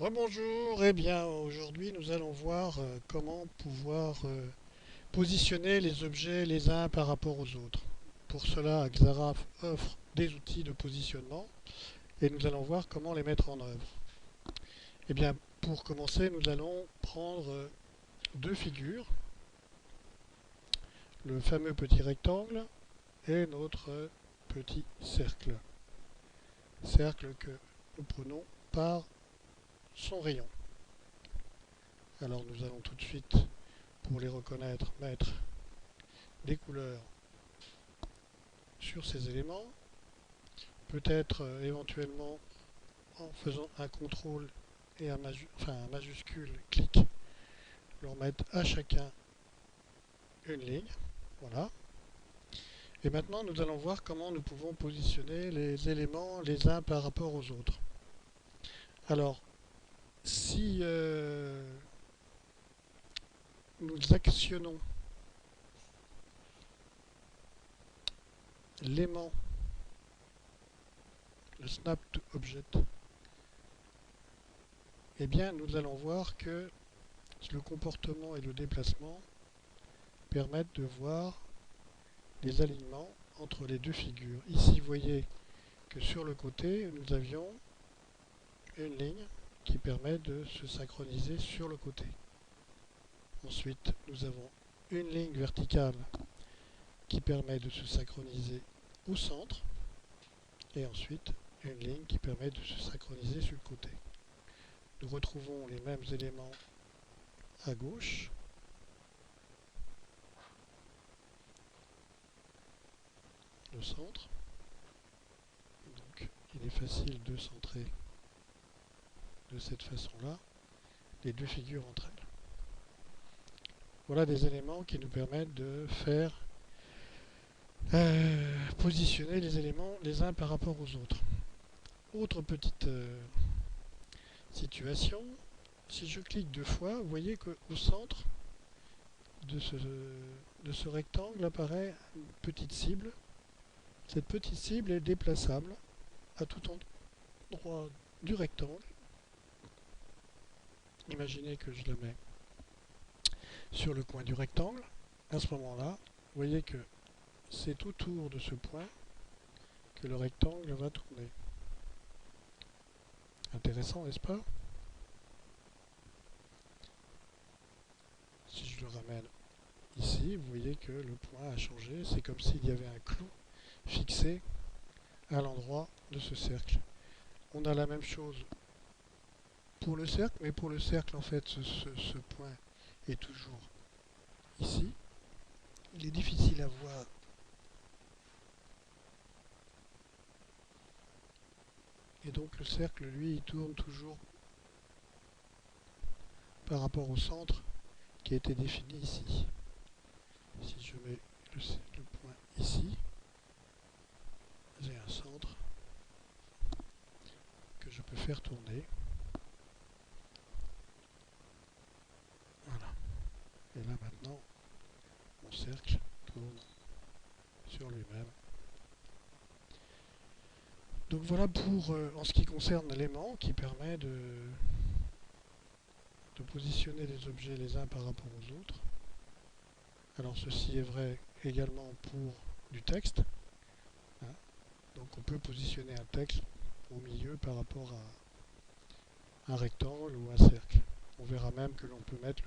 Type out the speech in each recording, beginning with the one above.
Rebonjour, eh bien aujourd'hui nous allons voir comment pouvoir positionner les objets les uns par rapport aux autres. Pour cela, Xaraf offre des outils de positionnement et nous allons voir comment les mettre en œuvre. Eh bien pour commencer, nous allons prendre deux figures, le fameux petit rectangle et notre petit cercle. Cercle que nous prenons par son rayon. Alors nous allons tout de suite, pour les reconnaître, mettre des couleurs sur ces éléments, peut-être éventuellement en faisant un contrôle et un majuscule clic, leur mettre à chacun une ligne. Voilà. Et maintenant, nous allons voir comment nous pouvons positionner les éléments les uns par rapport aux autres. Alors, si nous actionnons l'aimant, le snap to object, eh bien, nous allons voir que le comportement et le déplacement permettent de voir les alignements entre les deux figures. Ici, vous voyez que sur le côté, nous avions une ligne qui permet de se synchroniser sur le côté. Ensuite, nous avons une ligne verticale qui permet de se synchroniser au centre et ensuite une ligne qui permet de se synchroniser sur le côté. Nous retrouvons les mêmes éléments à gauche. Le centre. Donc, il est facile de centrer de cette façon-là les deux figures entre elles. Voilà des éléments qui nous permettent de faire positionner les éléments les uns par rapport aux autres. Autre petite situation, si je clique deux fois, vous voyez qu'au centre de ce rectangle apparaît une petite cible. Cette petite cible est déplaçable à tout endroit du rectangle. Imaginez que je la mets sur le coin du rectangle. À ce moment-là, vous voyez que c'est autour de ce point que le rectangle va tourner. Intéressant, n'est-ce pas? Si je le ramène ici, vous voyez que le point a changé. C'est comme s'il y avait un clou fixé à l'endroit de ce cercle. On a la même chose pour le cercle, mais pour le cercle, en fait, ce point est toujours ici. Il est difficile à voir. Et donc le cercle, lui, il tourne toujours par rapport au centre qui a été défini ici. Si je mets le point ici, j'ai un centre que je peux faire tourner. Voilà. Et là maintenant, mon cercle tourne sur lui-même. Donc voilà pour en ce qui concerne l'aimant qui permet de positionner les objets les uns par rapport aux autres. Alors ceci est vrai également pour du texte. Hein. Donc on peut positionner un texte au milieu par rapport à un rectangle ou un cercle. On verra même que l'on peut mettre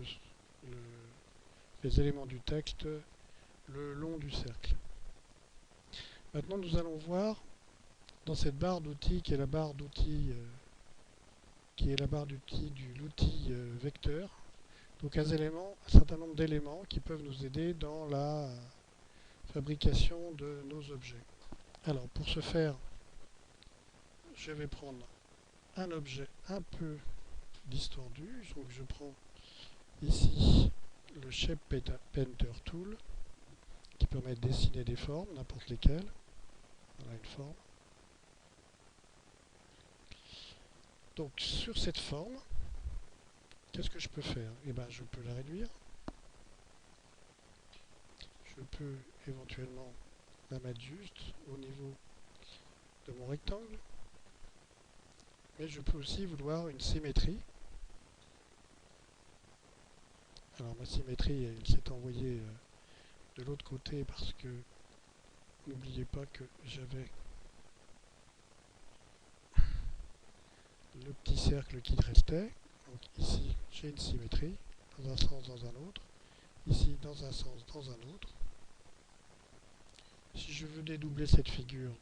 les éléments du texte le long du cercle. Maintenant nous allons voir dans cette barre d'outils qui est la barre d'outils de l'outil vecteur, donc un certain nombre d'éléments qui peuvent nous aider dans la fabrication de nos objets. Alors pour ce faire, je vais prendre un objet un peu distordu, donc je prends ici le Shape Painter Tool qui permet de dessiner des formes, n'importe lesquelles. Voilà une forme. Donc sur cette forme, qu'est-ce que je peux faire? Eh bien je peux la réduire. Je peux éventuellement la mettre juste au niveau de mon rectangle. mais je peux aussi vouloir une symétrie. Alors ma symétrie, elle s'est envoyée de l'autre côté parce que n'oubliez pas que j'avais le petit cercle qui restait. Donc ici, j'ai une symétrie, dans un sens, dans un autre. Ici, dans un sens, dans un autre. Si je veux dédoubler cette figure,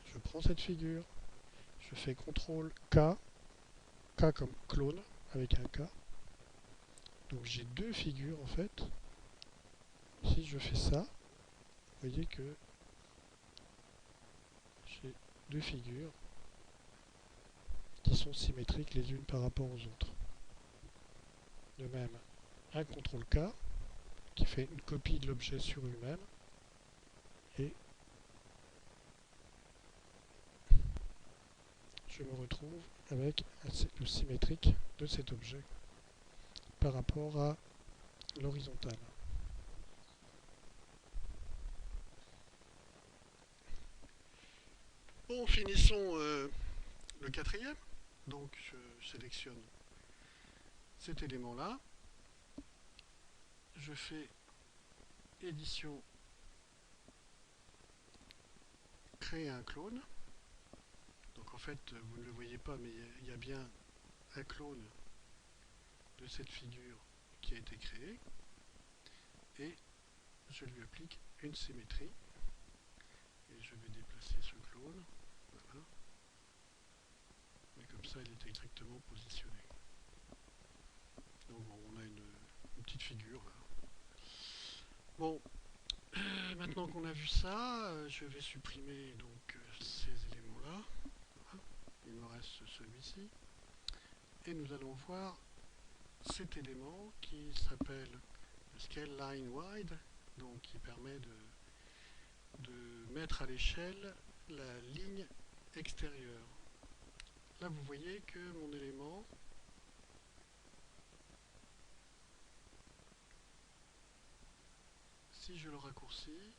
je prends cette figure, je fais CTRL K, K comme clone, avec un K. Donc j'ai deux figures en fait. Si je fais ça, vous voyez que j'ai deux figures qui sont symétriques les unes par rapport aux autres. De même, un CTRL K qui fait une copie de l'objet sur lui-même et je me retrouve avec le symétrique de cet objet par rapport à l'horizontale. Bon, finissons le quatrième. Donc je sélectionne cet élément-là. Je fais édition, créer un clone. Donc en fait, vous ne le voyez pas, mais il y a bien un clone de cette figure qui a été créée. Et je lui applique une symétrie. Et je vais déplacer ce clone. Voilà. Mais comme ça, il est exactement positionné. Donc bon, on a une petite figure là. Bon, maintenant qu'on a vu ça, je vais supprimer donc ces éléments-là. Voilà. Il me reste celui-ci. Et nous allons voir cet élément qui s'appelle Scale Line Wide, donc qui permet de mettre à l'échelle la ligne extérieure. Là, vous voyez que mon élément si je le raccourcis,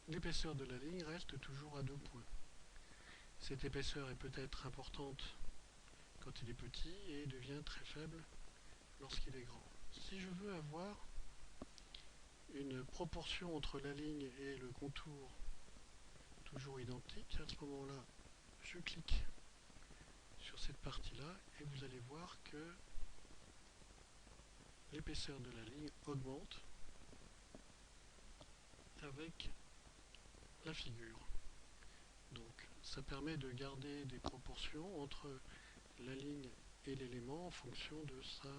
l'épaisseur de la ligne reste toujours à 2 points. Cette épaisseur est peut-être importante quand il est petit et devient très faible lorsqu'il est grand. Si je veux avoir une proportion entre la ligne et le contour toujours identique, à ce moment-là, je clique sur cette partie-là et vous allez voir que l'épaisseur de la ligne augmente avec la figure. Donc ça permet de garder des proportions entre la ligne et l'élément en fonction de sa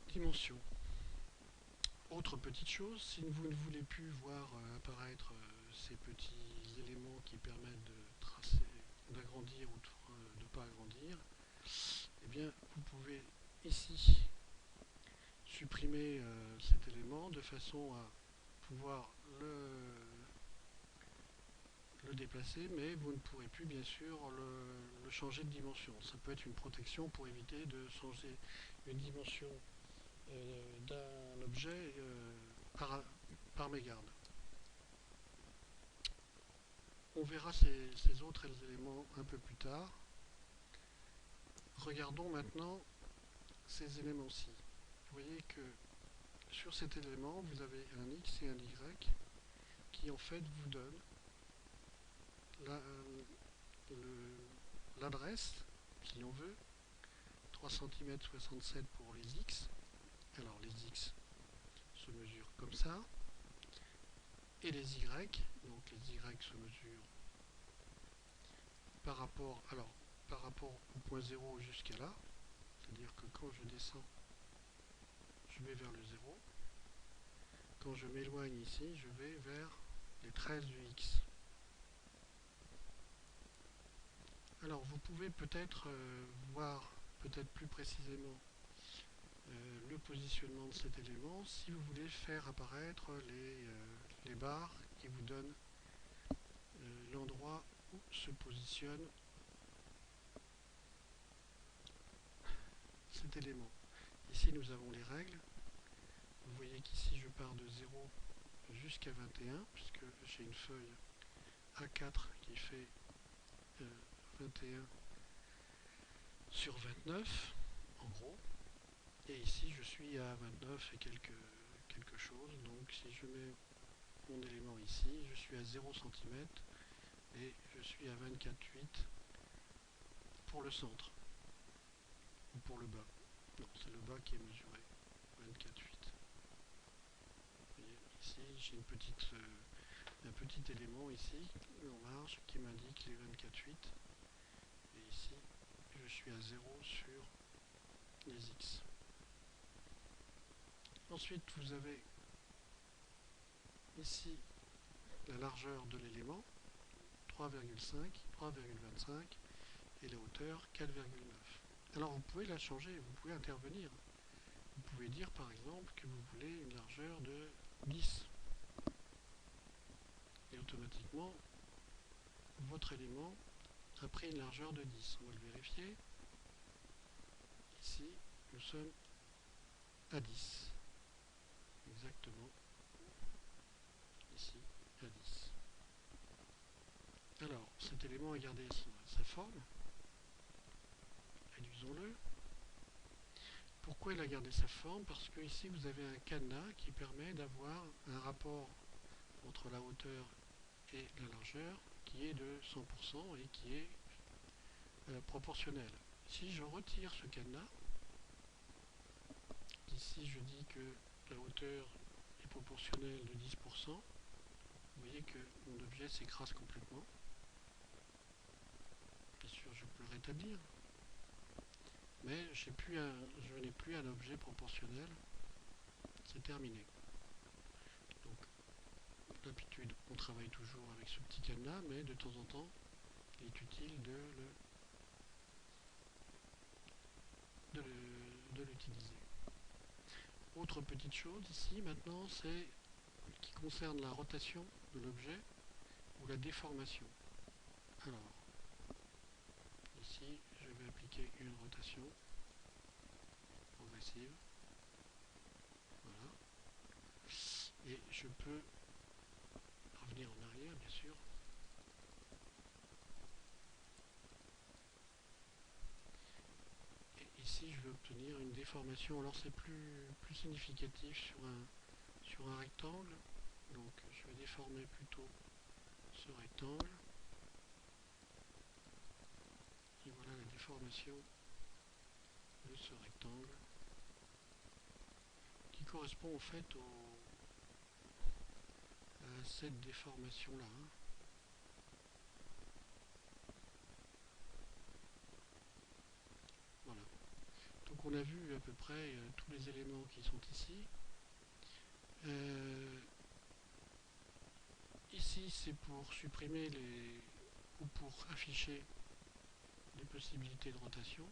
dimension. Autre petite chose, si vous ne voulez plus voir apparaître ces petits éléments qui permettent de tracer, d'agrandir ou de ne pas agrandir, eh bien vous pouvez ici supprimer cet élément de façon à pouvoir le déplacer, mais vous ne pourrez plus bien sûr le changer de dimension. Ça peut être une protection pour éviter de changer une dimension d'un objet par mégarde. On verra ces autres éléments un peu plus tard. Regardons maintenant ces éléments-ci. Vous voyez que sur cet élément, vous avez un X et un Y qui en fait vous donnent l'adresse, si l'on veut, 3 cm 67 pour les X. Alors les X se mesurent comme ça. Et les Y, donc les Y se mesurent par rapport au point 0 jusqu'à là. C'est-à-dire que quand je descends, je vais vers le 0. Quand je m'éloigne ici, je vais vers les 13 du X. Alors vous pouvez peut-être voir peut-être plus précisément le positionnement de cet élément si vous voulez faire apparaître les barres qui vous donnent l'endroit où se positionne cet élément. Ici nous avons les règles. Vous voyez qu'ici je pars de 0 jusqu'à 21 puisque j'ai une feuille A4 qui fait 21 sur 29 en gros, et ici je suis à 29 et quelque chose, donc si je mets mon élément ici, je suis à 0 cm et je suis à 24,8 pour le centre, ou pour le bas. Non, c'est le bas qui est mesuré, 24,8. Vous voyez, ici j'ai un petit élément ici, en marge, qui m'indique les 24,8. Et ici, je suis à 0 sur les X. Ensuite, vous avez ici la largeur de l'élément, 3,5, 3,25, et la hauteur, 4,9. Alors vous pouvez la changer, vous pouvez intervenir. Vous pouvez dire par exemple que vous voulez une largeur de 10. Et automatiquement, votre élément a pris une largeur de 10. On va le vérifier. Ici, nous sommes à 10. Exactement. Ici, à 10. Alors, cet élément a gardé sa forme. Réduisons-le. Pourquoi il a gardé sa forme? Parce que ici, vous avez un cadenas qui permet d'avoir un rapport entre la hauteur et la largeur qui est de 100% et qui est proportionnel. Si je retire ce cadenas, ici je dis que la hauteur est proportionnelle de 10%, vous voyez que mon objet s'écrase complètement. Bien sûr, je peux le rétablir, mais je n'ai plus un objet proportionnel. C'est terminé. Donc, d'habitude, on travaille toujours avec ce petit cadenas, mais de temps en temps, il est utile de l'utiliser. Autre petite chose ici, maintenant, c'est qui concerne la rotation de l'objet ou la déformation. Alors, ici, je vais appliquer une rotation progressive. Voilà. Et je peux revenir en arrière, bien sûr. Et ici, je vais obtenir une déformation. Alors, c'est plus significatif sur un rectangle. Donc, je vais déformer plutôt ce rectangle. Et voilà la déformation de ce rectangle qui correspond en fait à cette déformation là. Voilà. Donc on a vu à peu près tous les éléments qui sont ici. Ici c'est pour supprimer ou pour afficher les possibilités de rotation.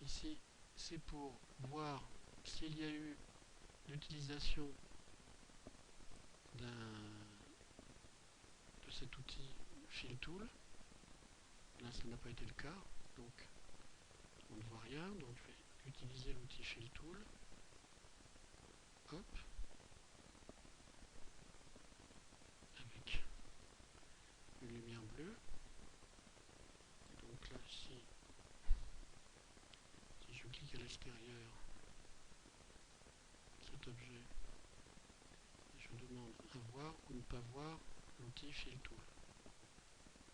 Ici c'est pour voir s'il y a eu l'utilisation de cet outil Fill Tool. Là ça n'a pas été le cas, donc on ne voit rien, donc je vais utiliser l'outil Fill Tool. Hop. Avec une lumière bleue. Et donc là, si je clique à l'extérieur cet objet, je demande à voir ou ne pas voir l'outil Fill Tool.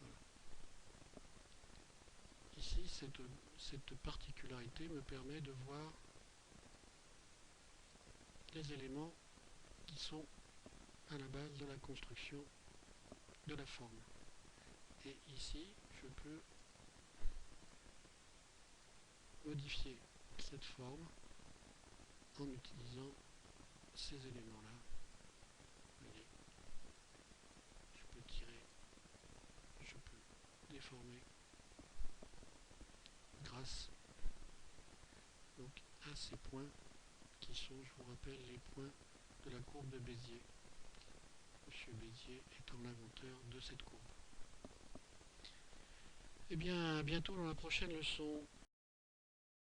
Voilà. Ici, cette particularité me permet de voir les éléments qui sont à la base de la construction de la forme. Et ici, je peux modifier cette forme en utilisant ces éléments-là. Vous voyez, je peux tirer, je peux déformer grâce donc à ces points qui sont, je vous rappelle, les points de la courbe de Bézier. Monsieur Bézier étant l'inventeur de cette courbe. Eh bien, à bientôt dans la prochaine leçon.